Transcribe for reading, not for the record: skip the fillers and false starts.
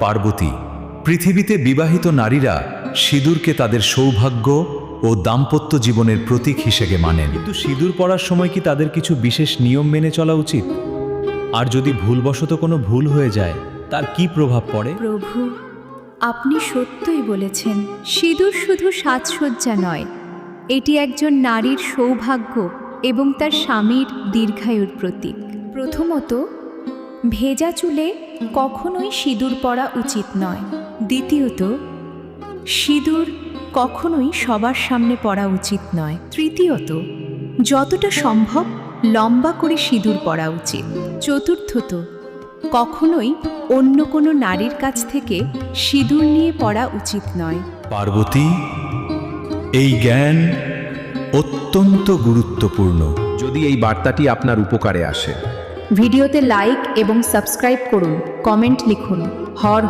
পার্বতী। পৃথিবীতে বিবাহিত নারীরা সিঁদুরকে তাদের সৌভাগ্য ও দাম্পত্য জীবনের প্রতীক হিসেবে মানেন। কিন্তু সিঁদুর পরার সময় কি তাদের কিছু বিশেষ নিয়ম মেনে চলা উচিত? আর যদি ভুলবশত কোনো ভুল হয়ে যায় তার কি প্রভাব পড়ে? প্রভু, আপনি সত্যই বলেছেন, সিঁদুর শুধু সাজসজ্জা নয়, এটি একজন নারীর সৌভাগ্য এবং তার স্বামীর দীর্ঘায়ুর প্রতীক। প্রথমত, ভেজা চুলে কখনোই সিঁদুর পরা উচিত নয়। দ্বিতীয়ত, সিঁদুর কখনোই সবার সামনে পরা উচিত নয়। তৃতীয়ত, যতটা সম্ভব লম্বা করে সিঁদুর পরা উচিত। চতুর্থত, কখনোই অন্য কোনো নারীর কাছ থেকে সিঁদুর নিয়ে পড়া উচিত নয়। পার্বতী, এই জ্ঞান অত্যন্ত গুরুত্বপূর্ণ। যদি এই বার্তাটি আপনার উপকারে আসে, ভিডিওতে লাইক এবং সাবস্ক্রাইব করুন, কমেন্ট লিখুন। হর